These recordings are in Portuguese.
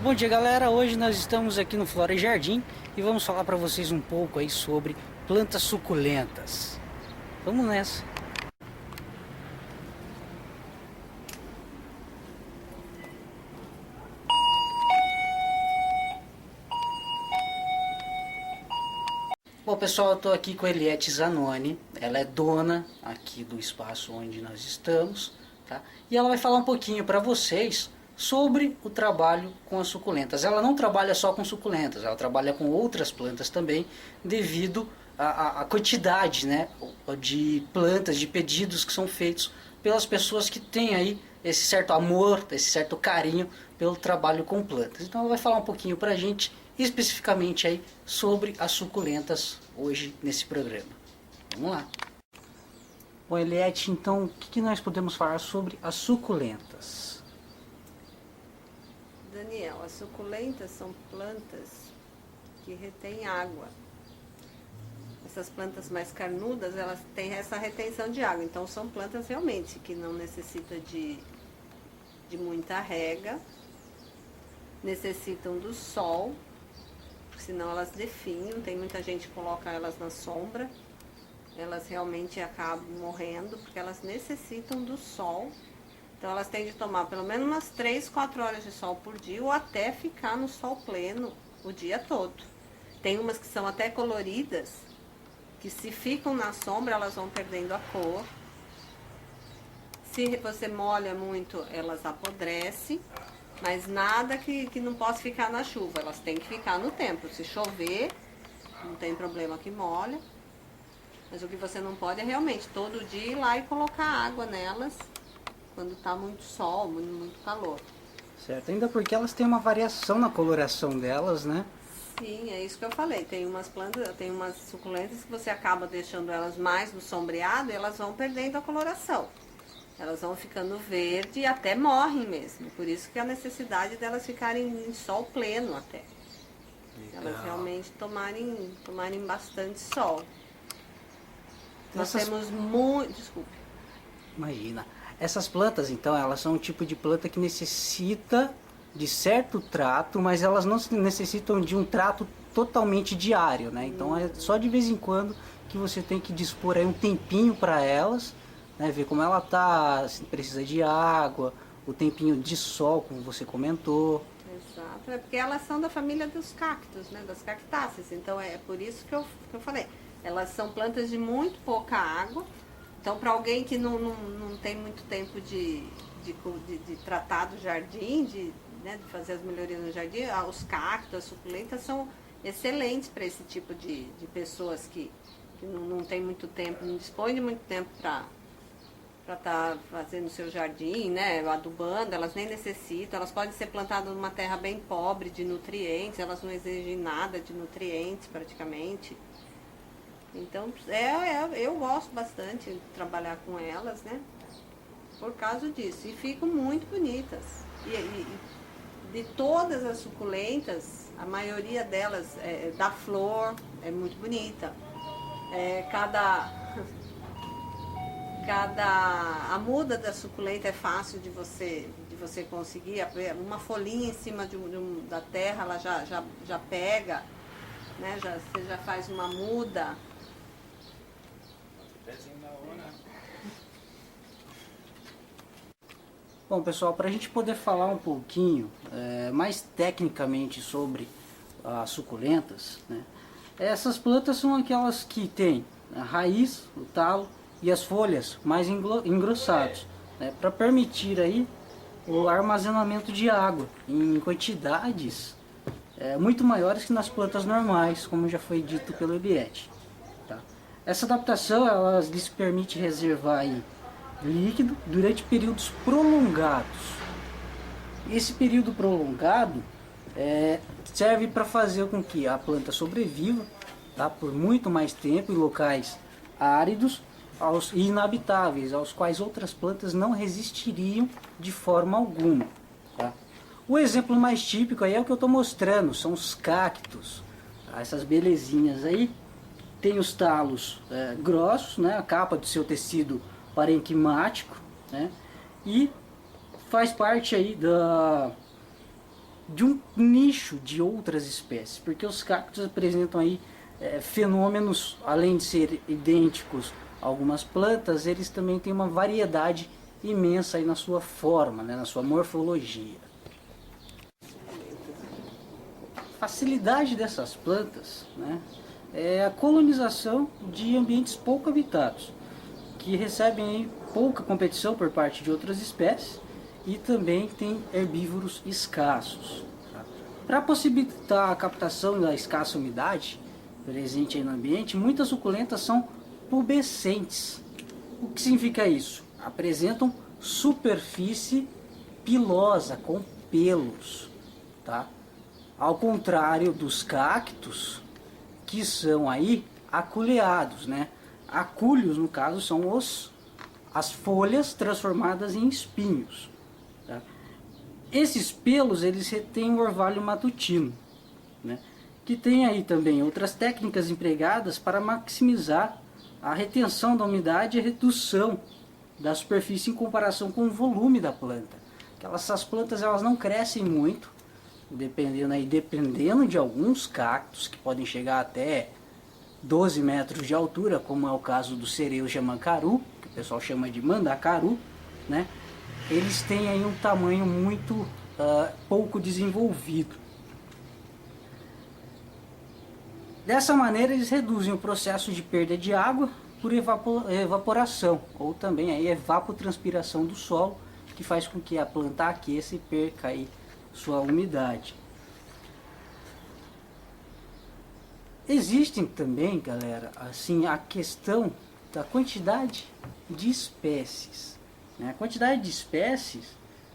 Bom dia, galera, hoje nós estamos aqui no Flora e Jardim e vamos falar para vocês um pouco aí sobre plantas suculentas. Vamos nessa. Bom, pessoal, eu estou aqui com a Eliette Zanoni, ela é dona aqui do espaço onde nós estamos, tá? E ela vai falar um pouquinho para vocês sobre o trabalho com as suculentas. Ela não trabalha só com suculentas, ela trabalha com outras plantas também, devido à quantidade, né, de plantas, de pedidos que são feitos pelas pessoas que têm aí esse certo amor, esse certo carinho pelo trabalho com plantas. Então ela vai falar um pouquinho para a gente, especificamente aí, sobre as suculentas hoje nesse programa. Vamos lá. Bom, Eliette, então o que nós podemos falar sobre as suculentas? Daniel, as suculentas são plantas que retêm água. Essas plantas mais carnudas, elas têm essa retenção de água. Então são plantas realmente que não necessitam de muita rega, necessitam do sol, senão elas definham. Tem muita gente que coloca elas na sombra, elas realmente acabam morrendo porque elas necessitam do sol. Então elas têm de tomar pelo menos umas 3, 4 horas de sol por dia ou até ficar no sol pleno o dia todo. Tem umas que são até coloridas, que se ficam na sombra elas vão perdendo a cor. Se você molha muito, elas apodrecem, mas nada que não possa ficar na chuva, elas têm que ficar no tempo. Se chover, não tem problema que molha, mas o que você não pode é realmente todo dia ir lá e colocar água nelas, quando está muito sol, muito calor. Certo, ainda porque elas têm uma variação na coloração delas, né? Sim, é isso que eu falei. Tem umas plantas, tem umas suculentas que você acaba deixando elas mais no sombreado e elas vão perdendo a coloração. Elas vão ficando verde e até morrem mesmo. Por isso que a necessidade delas ficarem em sol pleno até. Legal. Elas realmente tomarem bastante sol. Nós temos muito... Desculpe. Imagina. Essas plantas, então, elas são um tipo de planta que necessita de certo trato, mas elas não necessitam de um trato totalmente diário, né? Então é só de vez em quando que você tem que dispor aí um tempinho para elas, né? Ver como ela tá, se precisa de água, o tempinho de sol, como você comentou. Exato, é porque elas são da família dos cactos, né? Das cactáceas, então é por isso que eu falei. Elas são plantas de muito pouca água. Então, para alguém que não tem muito tempo de tratar do jardim, né, de fazer as melhorias no jardim, os cactos, as suculentas são excelentes para esse tipo de pessoas que não tem muito tempo, não dispõe de muito tempo para estar fazendo o seu jardim, né, adubando. Elas nem necessitam, elas podem ser plantadas numa terra bem pobre de nutrientes, elas não exigem nada de nutrientes praticamente. Então, eu gosto bastante de trabalhar com elas, né? Por causa disso. E ficam muito bonitas. E de todas as suculentas, a maioria delas, da flor, é muito bonita. A muda da suculenta é fácil de você conseguir. Uma folhinha em cima da terra, ela já pega, né? Você já faz uma muda. Bom, pessoal, para a gente poder falar um pouquinho mais tecnicamente sobre as suculentas, né, essas plantas são aquelas que têm a raiz, o talo e as folhas mais engrossados, né, para permitir aí o armazenamento de água em quantidades muito maiores que nas plantas normais, como já foi dito pelo Eliette. Tá? Essa adaptação ela lhes permite reservar aí líquido durante períodos prolongados. Esse período prolongado serve para fazer com que a planta sobreviva, tá, por muito mais tempo em locais áridos e inabitáveis, aos quais outras plantas não resistiriam de forma alguma. Tá? O exemplo mais típico aí é o que eu estou mostrando, são os cactos. Tá? Essas belezinhas aí, tem os talos grossos, né, a capa do seu tecido parenquimático, né, e faz parte aí de um nicho de outras espécies, porque os cactos apresentam aí fenômenos, além de ser idênticos a algumas plantas, eles também têm uma variedade imensa aí na sua forma, né, na sua morfologia. A facilidade dessas plantas, né, é a colonização de ambientes pouco habitados, que recebem aí pouca competição por parte de outras espécies e também tem herbívoros escassos. Tá? Para possibilitar a captação da escassa umidade presente aí no ambiente, muitas suculentas são pubescentes. O que significa isso? Apresentam superfície pilosa, com pelos. Tá? Ao contrário dos cactos, que são aí aculeados, né? Acúleos, no caso, são as folhas transformadas em espinhos. Tá? Esses pelos, eles retêm o orvalho matutino, né? Que tem aí também outras técnicas empregadas para maximizar a retenção da umidade e a redução da superfície em comparação com o volume da planta. Essas plantas elas não crescem muito, dependendo de alguns cactos que podem chegar até 12 metros de altura, como é o caso do cereja mancaru, que o pessoal chama de mandacaru, né? Eles têm aí um tamanho muito pouco desenvolvido. Dessa maneira eles reduzem o processo de perda de água por evaporação, ou também a evapotranspiração do solo, que faz com que a planta aqueça e perca aí sua umidade. Existem também, galera, assim, a questão da quantidade de espécies. Né? A quantidade de espécies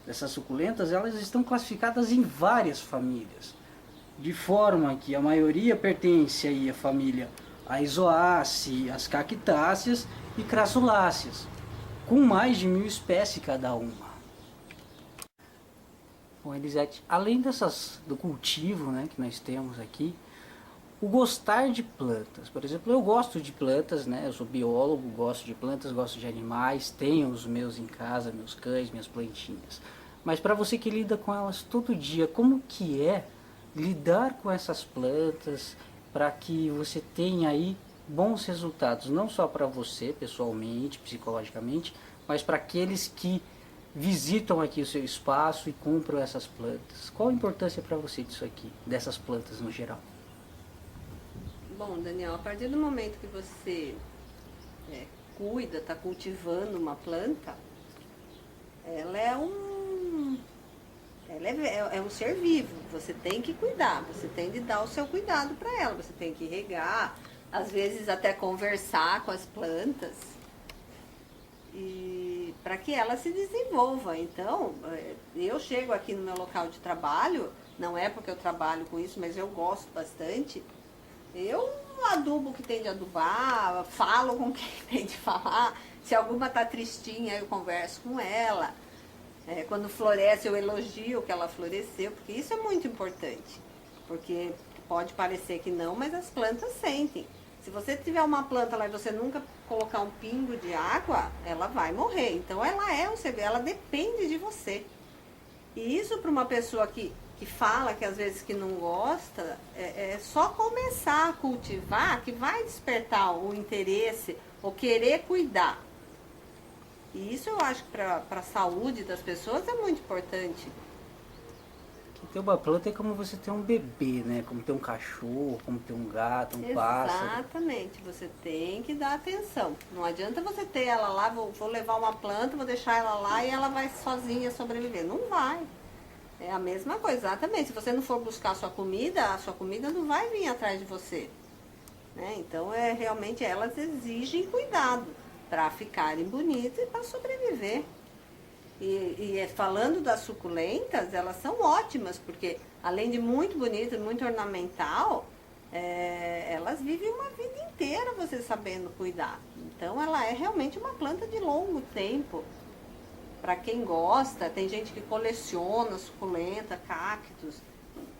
dessas suculentas, elas estão classificadas em várias famílias, de forma que a maioria pertence aí à família Aizoaceae, as cactáceas e crassuláceas, com mais de 1000 espécies cada uma. Bom, Elisete, além do cultivo, né, que nós temos aqui, o gostar de plantas. Por exemplo, eu gosto de plantas, né, eu sou biólogo, gosto de plantas, gosto de animais, tenho os meus em casa, meus cães, minhas plantinhas. Mas para você que lida com elas todo dia, como que é lidar com essas plantas para que você tenha aí bons resultados, não só para você pessoalmente, psicologicamente, mas para aqueles que visitam aqui o seu espaço e compram essas plantas? Qual a importância para você disso aqui, dessas plantas no geral? Bom, Daniel, a partir do momento que você cuida, está cultivando uma planta, ela é um ser vivo, você tem que cuidar, você tem de dar o seu cuidado para ela, você tem que regar, às vezes até conversar com as plantas, e para que ela se desenvolva. Então, eu chego aqui no meu local de trabalho, não é porque eu trabalho com isso, mas eu gosto bastante, eu adubo o que tem de adubar, falo com quem tem de falar, se alguma tá tristinha eu converso com ela. Quando floresce eu elogio que ela floresceu, porque isso é muito importante, porque pode parecer que não, mas as plantas sentem. Se você tiver uma planta lá e você nunca colocar um pingo de água, ela vai morrer. Então ela é um ser, ela depende de você. E isso para uma pessoa que fala que às vezes que não gosta, é só começar a cultivar que vai despertar o interesse, ou querer cuidar. E isso eu acho que para a saúde das pessoas é muito importante. Ter uma planta é como você ter um bebê, né? Como ter um cachorro, como ter um gato, um pássaro. Exatamente, você tem que dar atenção. Não adianta você ter ela lá, vou levar uma planta, vou deixar ela lá e ela vai sozinha sobreviver. Não vai. É a mesma coisa, exatamente. Se você não for buscar a sua comida não vai vir atrás de você. Né? Então, realmente elas exigem cuidado para ficarem bonitas e para sobreviver. E falando das suculentas, elas são ótimas, porque além de muito bonita, muito ornamental, elas vivem uma vida inteira você sabendo cuidar. Então ela é realmente uma planta de longo tempo. Para quem gosta, tem gente que coleciona suculenta, cactos,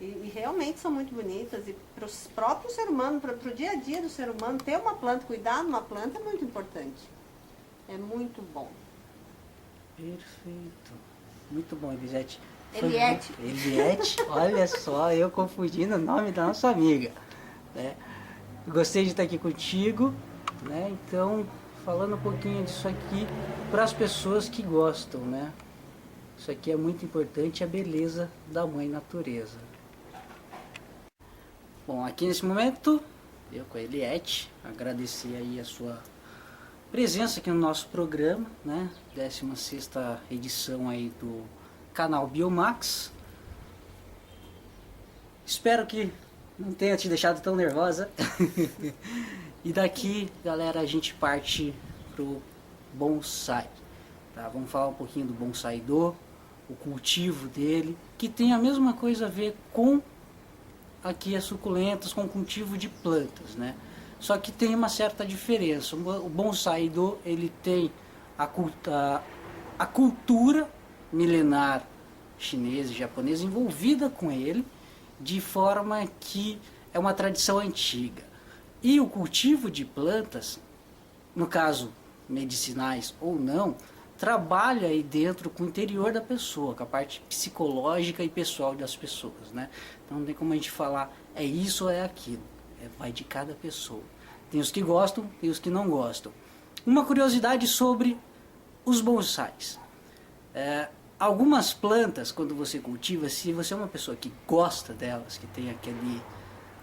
e realmente são muito bonitas. E para o próprio ser humano, para o dia a dia do ser humano, ter uma planta, cuidar de uma planta é muito importante. É muito bom. Perfeito. Muito bom, Elisete. Eliette. Eliette, olha só, eu confundindo o nome da nossa amiga, né? Gostei de estar aqui contigo, né? Então, falando um pouquinho disso aqui para as pessoas que gostam, né? Isso aqui é muito importante, a beleza da mãe natureza. Bom, aqui nesse momento, eu com a Eliette, agradecer aí a sua presença aqui no nosso programa, né? 16ª edição aí do canal Biomax. Espero que não tenha te deixado tão nervosa. E daqui, galera, a gente parte pro bonsai, tá? Vamos falar um pouquinho do bonsai o cultivo dele, que tem a mesma coisa a ver com aqui as suculentas, com cultivo de plantas, né? Só que tem uma certa diferença. O bonsai ele tem a cultura milenar chinesa e japonesa envolvida com ele, de forma que é uma tradição antiga. E o cultivo de plantas, no caso medicinais ou não, trabalha aí dentro com o interior da pessoa, com a parte psicológica e pessoal das pessoas, né? Então não tem como a gente falar é isso ou é aquilo, vai de cada pessoa. Tem os que gostam, tem os que não gostam. Uma curiosidade sobre os bonsais. Algumas plantas, quando você cultiva, se você é uma pessoa que gosta delas, que tem aquele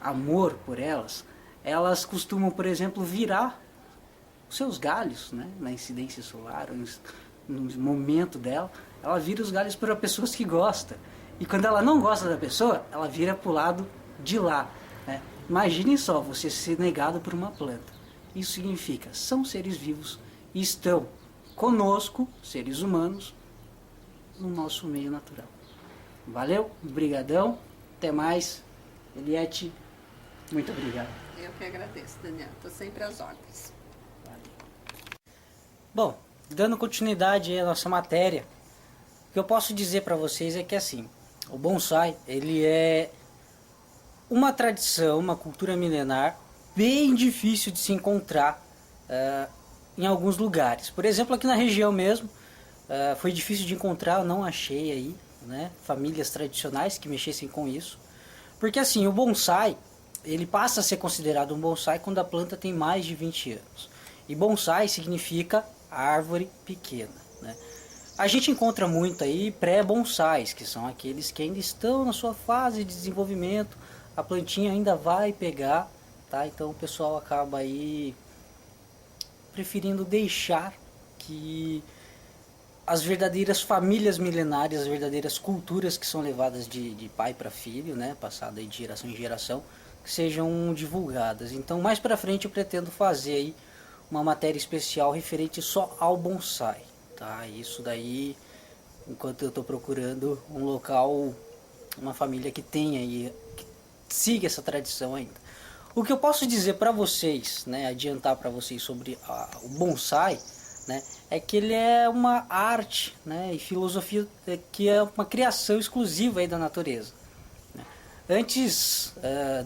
amor por elas, elas costumam, por exemplo, virar os seus galhos, né? Na incidência solar, no momento dela, ela vira os galhos para pessoas que gostam. E quando ela não gosta da pessoa, ela vira para o lado de lá, né? Imaginem só, você ser negado por uma planta. Isso significa, são seres vivos e estão conosco, seres humanos, no nosso meio natural. Valeu, brigadão, até mais. Eliette, muito obrigado. Eu que agradeço, Daniel. Estou sempre às ordens. Bom, dando continuidade à nossa matéria, o que eu posso dizer para vocês é que assim, o bonsai, ele é uma tradição, uma cultura milenar bem difícil de se encontrar em alguns lugares. Por exemplo, aqui na região mesmo, foi difícil de encontrar, eu não achei aí, né, famílias tradicionais que mexessem com isso. Porque assim, o bonsai, ele passa a ser considerado um bonsai quando a planta tem mais de 20 anos. E bonsai significa árvore pequena, né? A gente encontra muito aí pré-bonsais, que são aqueles que ainda estão na sua fase de desenvolvimento, a plantinha ainda vai pegar, tá? Então o pessoal acaba aí preferindo deixar que as verdadeiras famílias milenárias, as verdadeiras culturas que são levadas de pai para filho, né, passada de geração em geração, que sejam divulgadas. Então mais para frente eu pretendo fazer aí uma matéria especial referente só ao bonsai, tá? Isso daí, enquanto eu estou procurando um local, uma família que tenha e que siga essa tradição ainda. O que eu posso dizer para vocês, né, adiantar para vocês sobre o bonsai, né, é que ele é uma arte, né, e filosofia que é uma criação exclusiva aí da natureza. Né? Antes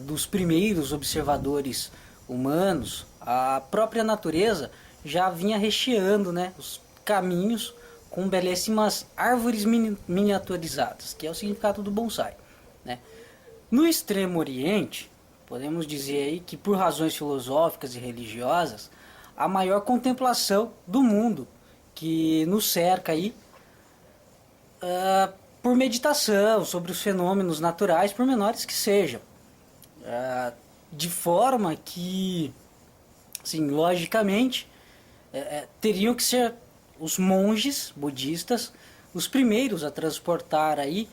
dos primeiros observadores humanos, a própria natureza já vinha recheando, né, os caminhos com belíssimas árvores miniaturizadas, que é o significado do bonsai. Né? No Extremo Oriente, podemos dizer aí que por razões filosóficas e religiosas, a maior contemplação do mundo que nos cerca aí por meditação sobre os fenômenos naturais, por menores que sejam, de forma que, assim, logicamente, teriam que ser os monges budistas os primeiros a transportar aí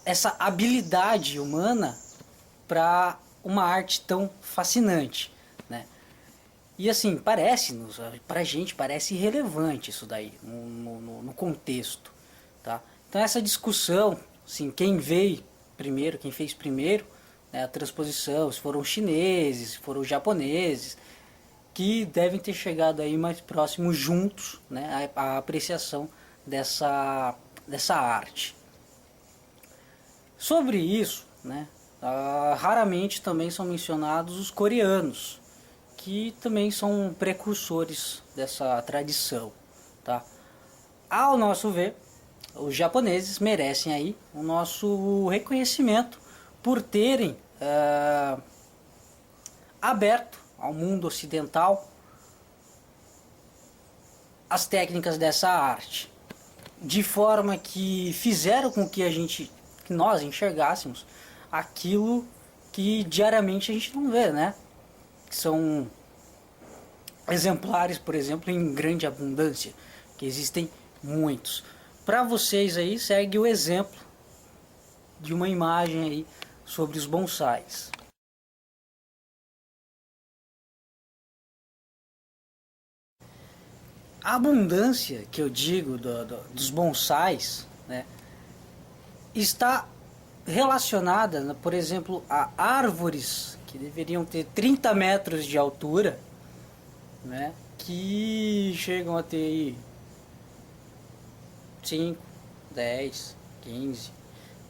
essa habilidade humana para uma arte tão fascinante, né? E assim, parece-nos, pra gente parece irrelevante isso daí, no contexto, tá? Então essa discussão, assim, quem veio primeiro, quem fez primeiro, né, a transposição, se foram chineses, se foram japoneses, que devem ter chegado aí mais próximos juntos, né, à apreciação dessa arte. Sobre isso, né, raramente também são mencionados os coreanos, que também são precursores dessa tradição, tá? Ao nosso ver, os japoneses merecem aí o nosso reconhecimento por terem aberto ao mundo ocidental as técnicas dessa arte, de forma que fizeram com que nós enxergássemos aquilo que diariamente a gente não vê, né? Que são exemplares, por exemplo, em grande abundância, que existem muitos. Para vocês aí, segue o exemplo de uma imagem aí sobre os bonsais. A abundância que eu digo dos bonsais, né, está relacionada, por exemplo, a árvores que deveriam ter 30 metros de altura, né, que chegam a ter aí 5, 10, 15,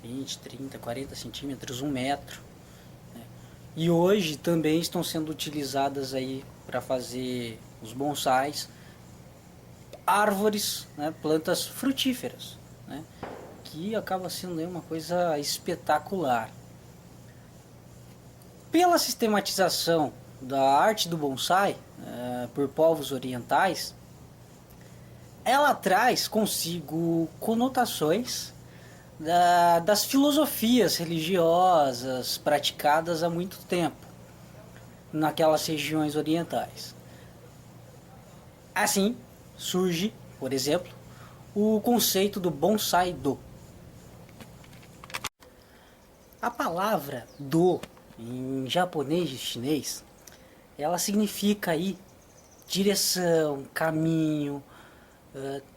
20, 30, 40 centímetros, 1 metro. Né? E hoje também estão sendo utilizadas aí para fazer os bonsais, árvores, né, plantas frutíferas, né, que acaba sendo aí uma coisa espetacular. Pela sistematização da arte do bonsai por povos orientais, ela traz consigo conotações das filosofias religiosas praticadas há muito tempo naquelas regiões orientais. Assim surge, por exemplo, o conceito do bonsai-do. A palavra do em japonês e chinês, ela significa aí direção, caminho,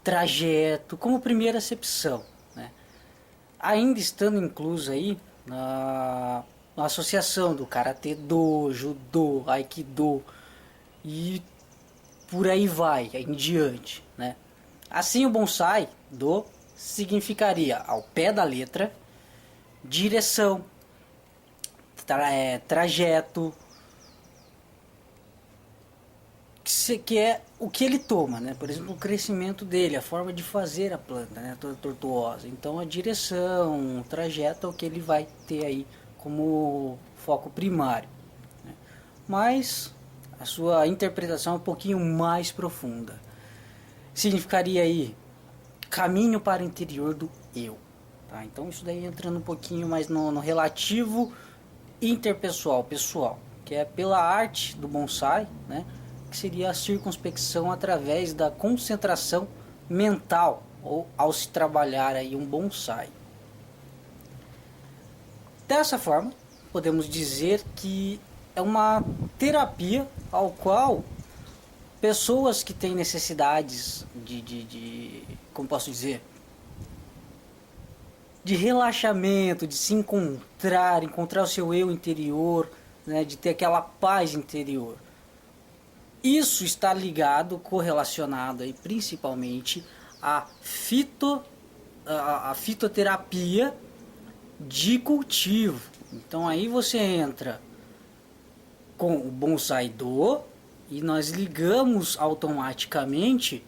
trajeto, como primeira acepção, né? Ainda estando incluso aí na associação do karatê do, judô, aikido e por aí vai em diante, né? Assim, o bonsai do significaria ao pé da letra direção, trajeto, que é o que ele toma, né? Por exemplo, o crescimento dele, a forma de fazer a planta, né? Toda tortuosa. Então, a direção, o trajeto é o que ele vai ter aí como foco primário, né? Mas a sua interpretação é um pouquinho mais profunda. Significaria aí caminho para o interior do eu. Tá? Então, isso daí entrando um pouquinho mais no relativo interpessoal, pessoal, que é pela arte do bonsai, né? Que seria a circunspecção através da concentração mental, ou ao se trabalhar aí um bonsai. Dessa forma, podemos dizer que é uma terapia ao qual pessoas que têm necessidades como posso dizer, de relaxamento, de se encontrar o seu eu interior, né, de ter aquela paz interior. Isso está ligado, correlacionado aí, principalmente à fitoterapia de cultivo. Então aí você entra com o bonsai-do e nós ligamos automaticamente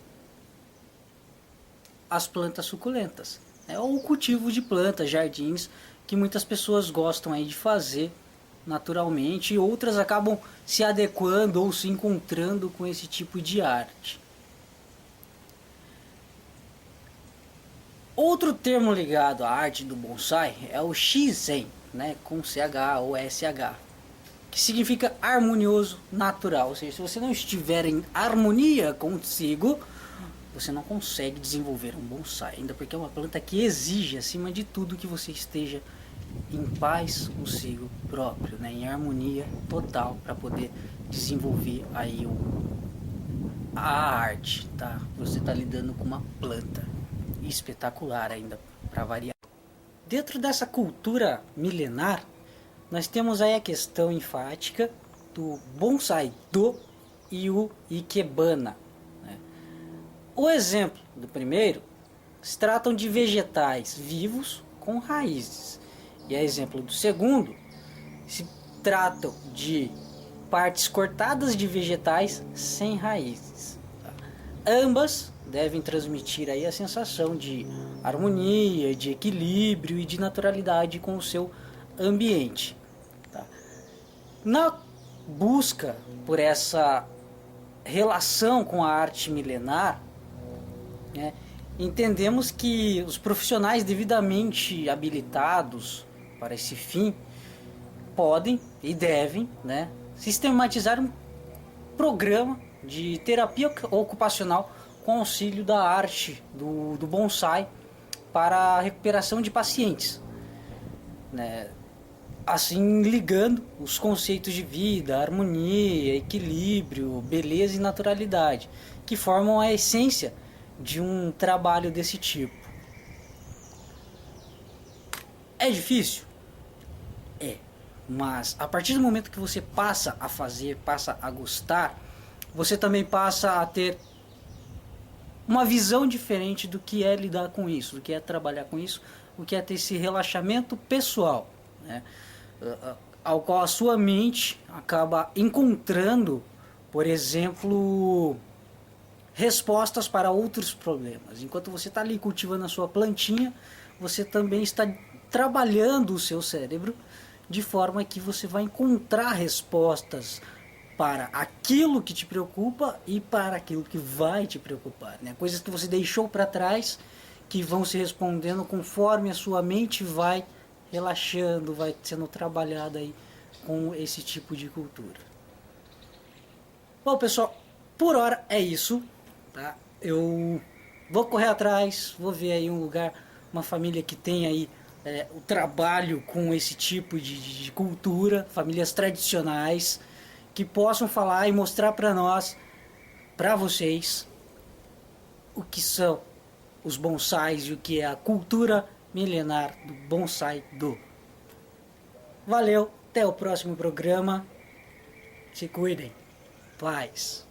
as plantas suculentas. Ou o cultivo de plantas, jardins, que muitas pessoas gostam aí de fazer naturalmente e outras acabam se adequando ou se encontrando com esse tipo de arte. Outro termo ligado à arte do bonsai é o Shizen, né, com CH ou SH, que significa harmonioso, natural. Ou seja, se você não estiver em harmonia consigo, você não consegue desenvolver um bonsai, ainda porque é uma planta que exige, acima de tudo, que você esteja em paz consigo próprio, né, em harmonia total, para poder desenvolver aí a arte, tá? Você está lidando com uma planta espetacular ainda, para variar. Dentro dessa cultura milenar, nós temos aí a questão enfática do bonsai-do e o ikebana. O exemplo do primeiro se tratam de vegetais vivos com raízes. E a exemplo do segundo se tratam de partes cortadas de vegetais sem raízes. Ambas devem transmitir aí a sensação de harmonia, de equilíbrio e de naturalidade com o seu ambiente. Tá? Na busca por essa relação com a arte milenar, né, entendemos que os profissionais devidamente habilitados para esse fim podem e devem, né, sistematizar um programa de terapia ocupacional com auxílio da arte do bonsai para a recuperação de pacientes, né? Assim ligando os conceitos de vida, harmonia, equilíbrio, beleza e naturalidade, que formam a essência de um trabalho desse tipo. É difícil? É. Mas a partir do momento que você passa a fazer, passa a gostar, você também passa a ter uma visão diferente do que é lidar com isso, do que é trabalhar com isso, o que é ter esse relaxamento pessoal, né? Ao qual a sua mente acaba encontrando, por exemplo, respostas para outros problemas. Enquanto você está ali cultivando a sua plantinha, você também está trabalhando o seu cérebro de forma que você vai encontrar respostas para aquilo que te preocupa e para aquilo que vai te preocupar, né? Coisas que você deixou para trás que vão se respondendo conforme a sua mente vai relaxando, vai sendo trabalhada aí com esse tipo de cultura. Bom, pessoal, por hora é isso, tá? Eu vou correr atrás, vou ver aí um lugar, uma família que tem aí o trabalho com esse tipo de cultura, famílias tradicionais, que possam falar e mostrar para nós, para vocês, o que são os bonsais e o que é a cultura milenar do bonsai do. Valeu, até o próximo programa. Se cuidem. Paz.